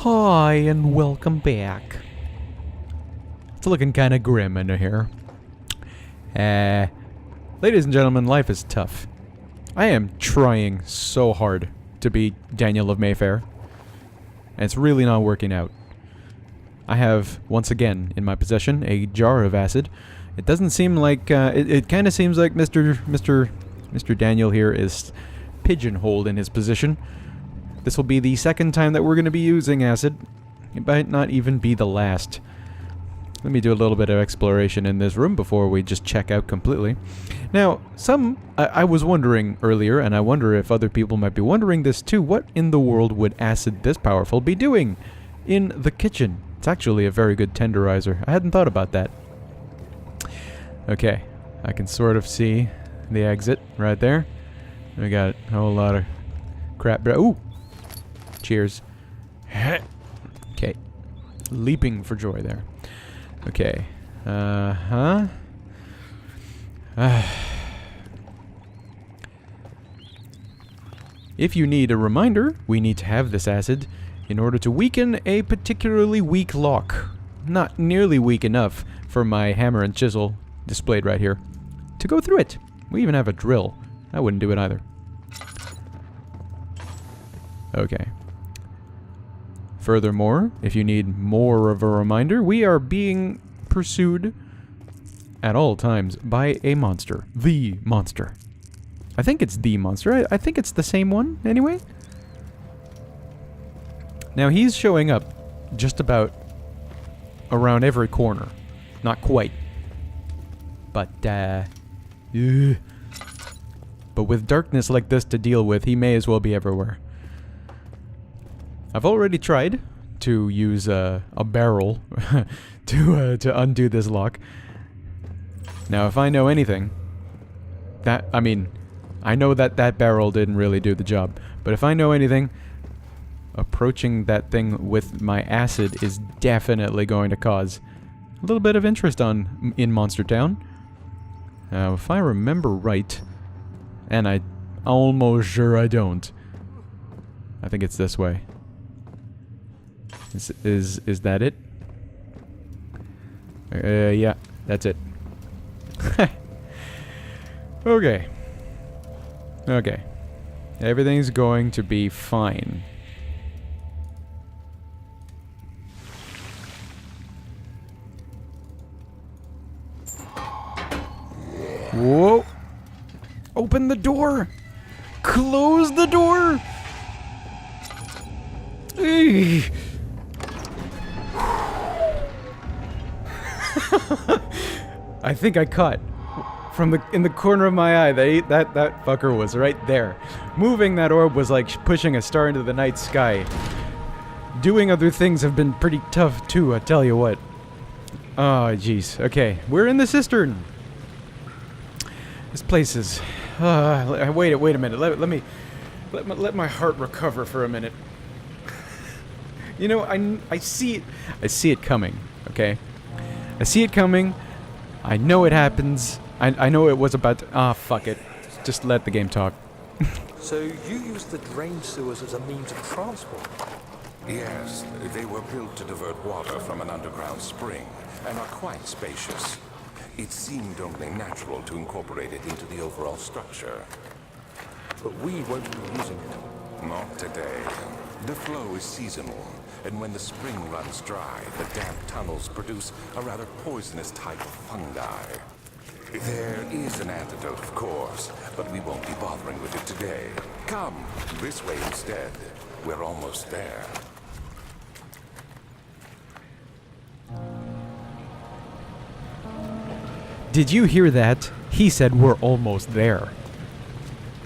Hi, and welcome back. It's looking kind of grim in here. Ladies and gentlemen, life is tough. I am trying so hard to be Daniel of Mayfair, and it's really not working out. I have, once again, in my possession, a jar of acid. It doesn't seem like, it kind of seems like Mr. Daniel here is pigeonholed in his position. This will be the second time that we're going to be using acid. It might not even be the last. Let me do a little bit of exploration in this room before we just check out completely. Now, I was wondering earlier, and I wonder if other people might be wondering this too, what in the world would acid this powerful be doing in the kitchen? It's actually a very good tenderizer. I hadn't thought about that. Okay, I can sort of see the exit right there. We got a whole lot of crap. Ooh! Cheers. Okay. Leaping for joy there. Okay. If you need a reminder, we need to have this acid in order to weaken a particularly weak lock. Not nearly weak enough for my hammer and chisel, displayed right here, to go through it. We even have a drill. I wouldn't do it either. Okay. Furthermore, if you need more of a reminder, we are being pursued at all times by a monster. The monster. I think it's the monster. I think it's the same one, anyway. Now, he's showing up just about around every corner. Not quite. But with darkness like this to deal with, he may as well be everywhere. I've already tried to use a barrel to undo this lock. Now, if I know anything, I know that barrel didn't really do the job, but if I know anything, approaching that thing with my acid is definitely going to cause a little bit of interest in Monster Town. Now, if I remember right, and I'm almost sure I don't, I think it's this way. Is that it? Yeah, that's it. Okay. Okay. Everything's going to be fine. Whoa! Open the door! Close the door! Eey. I think I caught in the corner of my eye that fucker was right there. Moving that orb was like pushing a star into the night sky. Doing other things have been pretty tough too, I tell you what. Oh jeez. Okay, we're in the cistern. This place is. Wait a minute. Let my heart recover for a minute. You know, I see it coming. Okay. I see it coming. I know it happens. I know it was about to... fuck it. Just let the game talk. So you used the drain sewers as a means of transport? Yes, they were built to divert water from an underground spring, and are quite spacious. It seemed only natural to incorporate it into the overall structure. But we won't be using it. Not today. The flow is seasonal, and when the spring runs dry, the damp tunnels produce a rather poisonous type of fungi. There is an antidote, of course, but we won't be bothering with it today. Come, this way instead. We're almost there. Did you hear that? He said we're almost there.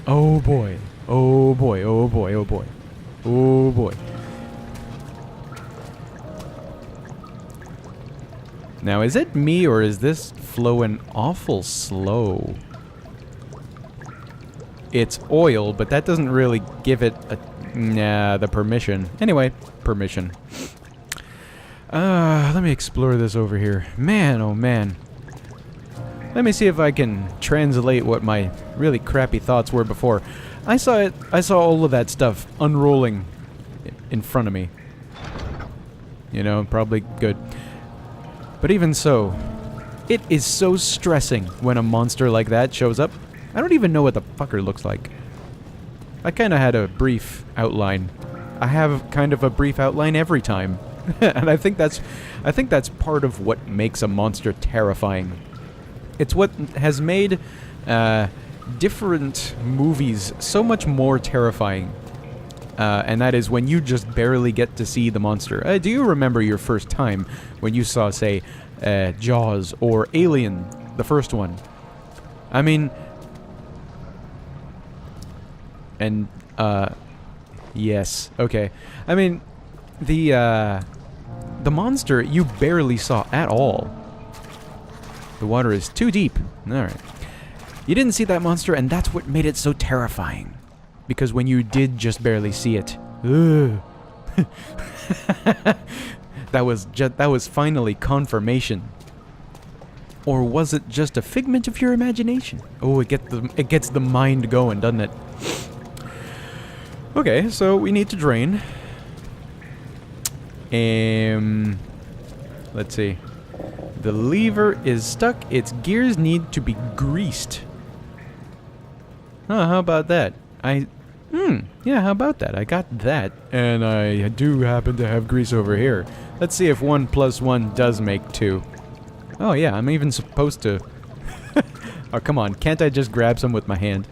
Oh boy. Oh boy. Oh boy. Oh boy. Oh boy. Now, is it me or is this flowing awful slow? It's oil, but that doesn't really give it the permission. Anyway, permission. Let me explore this over here. Man, oh man. Let me see if I can translate what my really crappy thoughts were before. I saw all of that stuff unrolling in front of me. You know, probably good. But even so, it is so stressing when a monster like that shows up. I don't even know what the fucker looks like. I kind of had a brief outline. I have kind of a brief outline every time. And I think that's part of what makes a monster terrifying. It's what has made different movies so much more terrifying. And that is when you just barely get to see the monster. Do you remember your first time when you saw, say, Jaws or Alien, the first one? I mean... And, yes, okay. I mean, the monster you barely saw at all. The water is too deep. Alright. You didn't see that monster, and that's what made it so terrifying. Because when you did just barely see it, that was finally confirmation. Or was it just a figment of your imagination? Oh, it gets the mind going, doesn't it? Okay, so we need to drain. Let's see. The lever is stuck. Its gears need to be greased. Huh, how about that? Yeah, how about that? I got that. And I do happen to have grease over here. Let's see if 1 + 1 does make 2. Oh yeah, I'm even supposed to... Oh, come on. Can't I just grab some with my hand?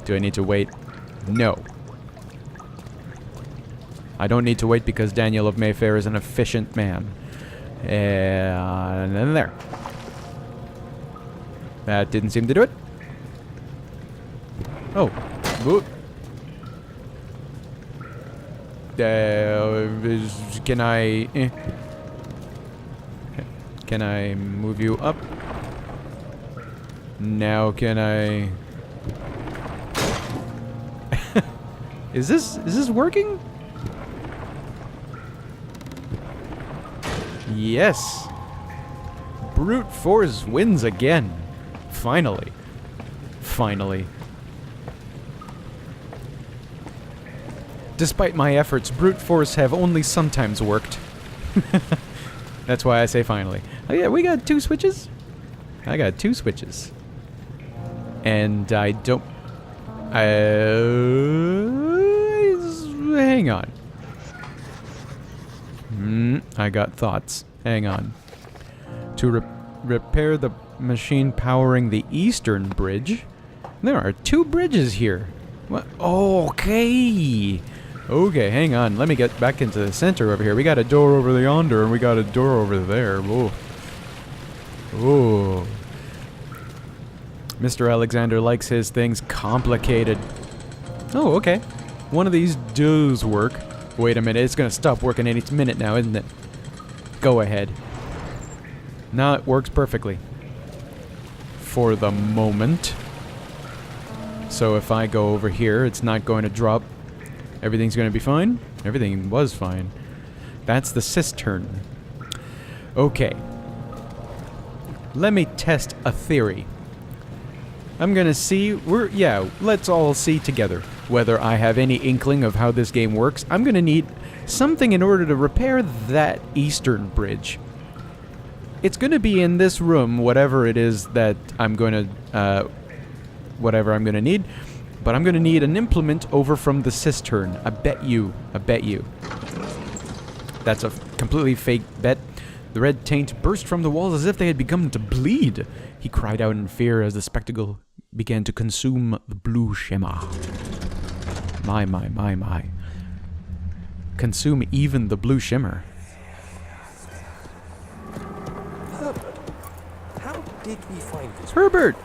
Do I need to wait? No. I don't need to wait because Daniel of Mayfair is an efficient man. And then there. That didn't seem to do it. Oh. Ooh. Can I... Can I move you up? Now can I... Is this working? Yes. Brute force wins again. Finally. Finally. Despite my efforts, brute force have only sometimes worked. That's why I say finally. Oh yeah, we got 2 switches? I got 2 switches. And I don't... hang on. I got thoughts. Hang on. To repair the machine powering the eastern bridge. There are 2 bridges here. What? Okay. Okay, hang on. Let me get back into the center over here. We got a door over yonder, and we got a door over there. Whoa. Whoa. Mr. Alexander likes his things complicated. Oh, okay. One of these does work. Wait a minute, it's gonna stop working any minute now, isn't it? Go ahead. Now it works perfectly. For the moment. So if I go over here, it's not going to drop. Everything's gonna be fine? Everything was fine. That's the cistern. Okay. Let me test a theory. I'm gonna see, let's all see together whether I have any inkling of how this game works. I'm gonna need something in order to repair that eastern bridge. It's gonna be in this room, whatever it is that I'm gonna need, but I'm gonna need an implement over from the cistern. I bet you. That's a completely fake bet. The red taint burst from the walls as if they had begun to bleed. He cried out in fear as the spectacle began to consume the blue shimmer. My. Consume even the blue shimmer. Herbert, how did we find this? Herbert!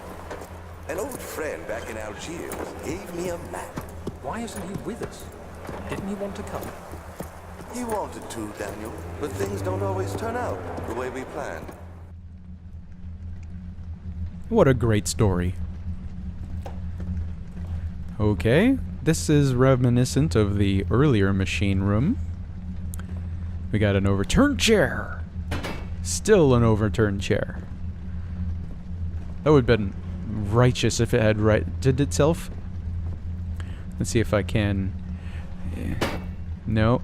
An old friend back in Algiers gave me a map. Why isn't he with us? Didn't he want to come? He wanted to, Daniel, but things don't always turn out the way we planned. What a great story. Okay, this is reminiscent of the earlier machine room. We got an overturned chair. Still an overturned chair. That would have been righteous if it had righted itself. Let's see if I can... No.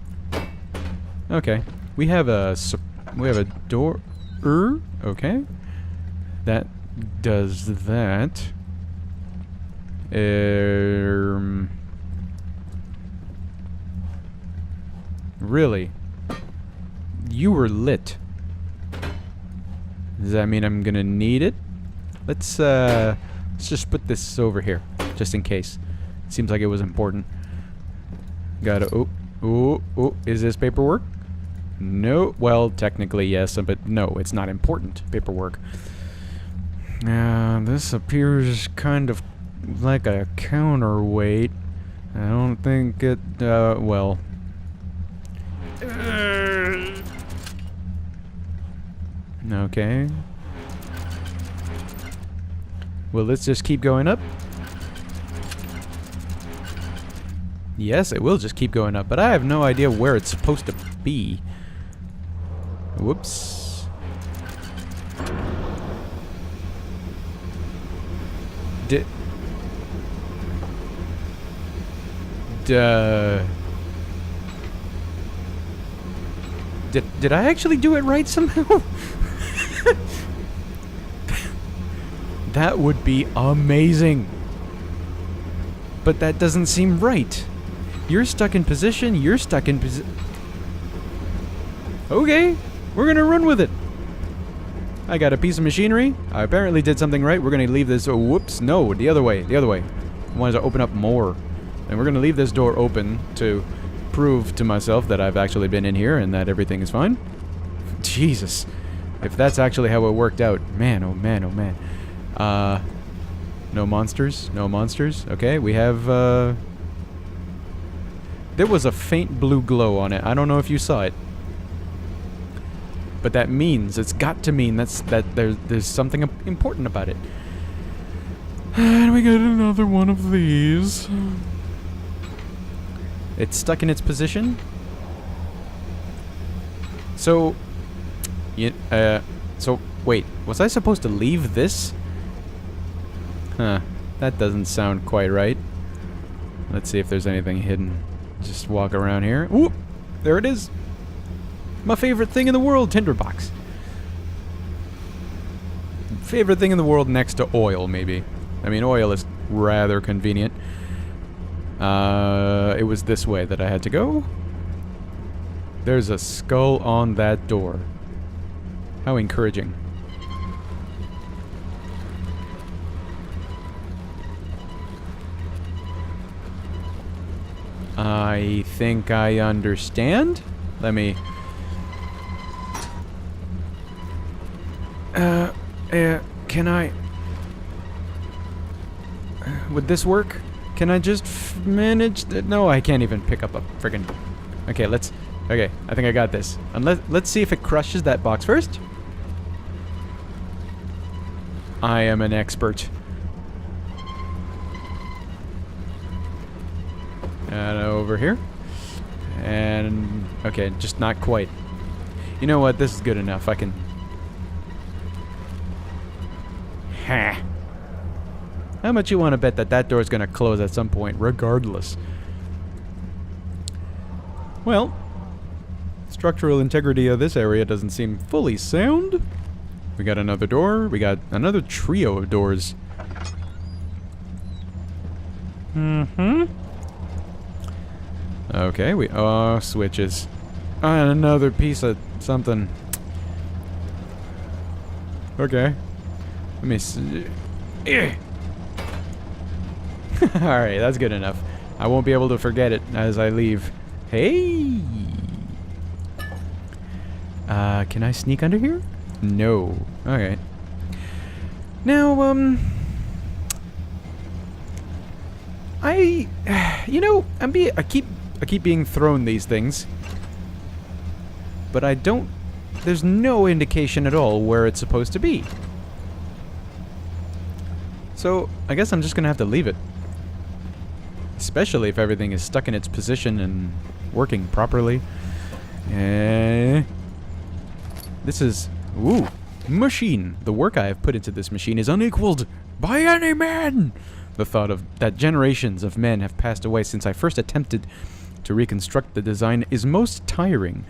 Okay. We have a door... Okay. That does that. Really? You were lit. Does that mean I'm gonna need it? Let's just put this over here, just in case. Seems like it was important. Gotta, is this paperwork? No, well, technically yes, but no, it's not important paperwork. This appears kind of like a counterweight. I don't think it, well... Okay. Well, let's just keep going up. Yes, it will just keep going up, but I have no idea where it's supposed to be. Whoops. Did I actually do it right somehow? That would be amazing. But that doesn't seem right. You're stuck in position, you're stuck in position. Okay, we're gonna run with it. I got a piece of machinery. I apparently did something right. We're gonna leave this, oh, whoops, no, the other way. I wanted to open up more. And we're gonna leave this door open to prove to myself that I've actually been in here and that everything is fine. Jesus. If that's actually how it worked out. Man, oh man, oh man. No monsters? No monsters? Okay, we have, there was a faint blue glow on it. I don't know if you saw it. But that means, it's got to mean that there's something important about it. And we got another one of these. It's stuck in its position. So, so wait, was I supposed to leave this? Huh, that doesn't sound quite right. Let's see if there's anything hidden. Just walk around here. Whoop! There it is. My favorite thing in the world, tinderbox. Favorite thing in the world next to oil, maybe. I mean, oil is rather convenient. It was this way that I had to go. There's a skull on that door. How encouraging. I think I understand. Let me... can I... would this work? Can I just manage... No, I can't even pick up a friggin... Okay, let's... Okay, I think I got this. Let's see if it crushes that box first. I am an expert. And over here. And... okay, just not quite. You know what? This is good enough. I can... Ha! How much you want to bet that that door is going to close at some point, regardless? Well, structural integrity of this area doesn't seem fully sound. We got another door. We got another trio of doors. Mm-hmm. Okay, we... oh, switches. Another piece of something. Okay. Let me see. Alright, that's good enough. I won't be able to forget it as I leave. Hey! Can I sneak under here? No. Alright. Now, you know, I keep being thrown these things. But I don't... there's no indication at all where it's supposed to be. So, I guess I'm just gonna have to leave it. Especially if everything is stuck in its position and working properly. This is... ooh. Machine. The work I have put into this machine is unequaled by any man. The thought of that generations of men have passed away since I first attempted to reconstruct the design is most tiring.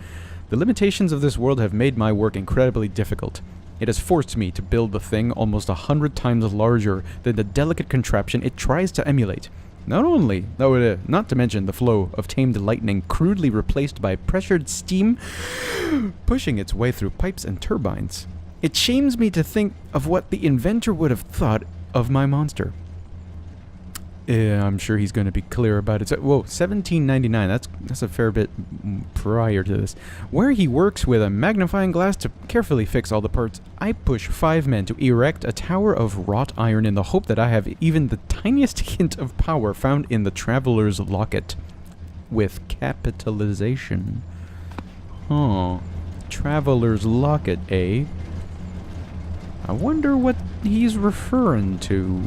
The limitations of this world have made my work incredibly difficult. It has forced me to build the thing almost 100 times larger than the delicate contraption it tries to emulate. Not to mention the flow of tamed lightning crudely replaced by pressured steam pushing its way through pipes and turbines. It shames me to think of what the inventor would have thought of my monster. I'm sure he's going to be clear about it. Whoa, 1799. That's a fair bit prior to this. Where he works with a magnifying glass to carefully fix all the parts, I push 5 men to erect a tower of wrought iron in the hope that I have even the tiniest hint of power found in the Traveler's Locket. With capitalization. Huh. Traveler's Locket, eh? I wonder what he's referring to.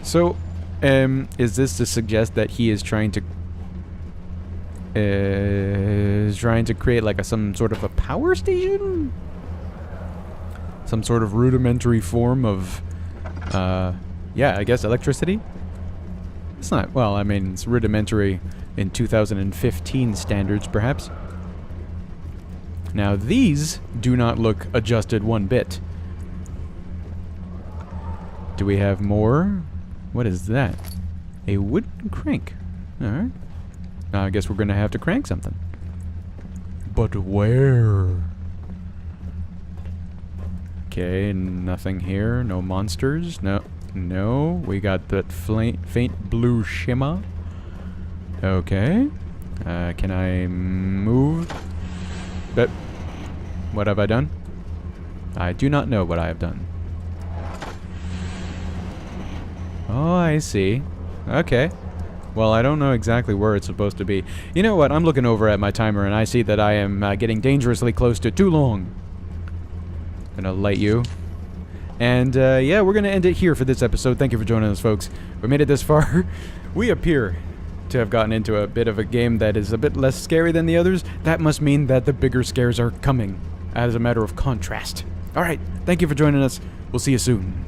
So, is this to suggest that he is trying to create like some sort of a power station? Some sort of rudimentary form of, yeah, I guess electricity? It's not, well, I mean, it's rudimentary in 2015 standards, perhaps. Now, these do not look adjusted one bit. Do we have more? What is that? A wooden crank. Alright. Now I guess we're gonna have to crank something. But where? Okay, nothing here. No monsters. No. We got that faint blue shimmer. Okay. Can I move? But what have I done? I do not know what I have done. Oh, I see. Okay. Well, I don't know exactly where it's supposed to be. You know what? I'm looking over at my timer and I see that I am getting dangerously close to too long. Gonna light you. And, yeah, we're gonna end it here for this episode. Thank you for joining us, folks. We made it this far. We appear to have gotten into a bit of a game that is a bit less scary than the others. That must mean that the bigger scares are coming, as a matter of contrast. Alright, thank you for joining us. We'll see you soon.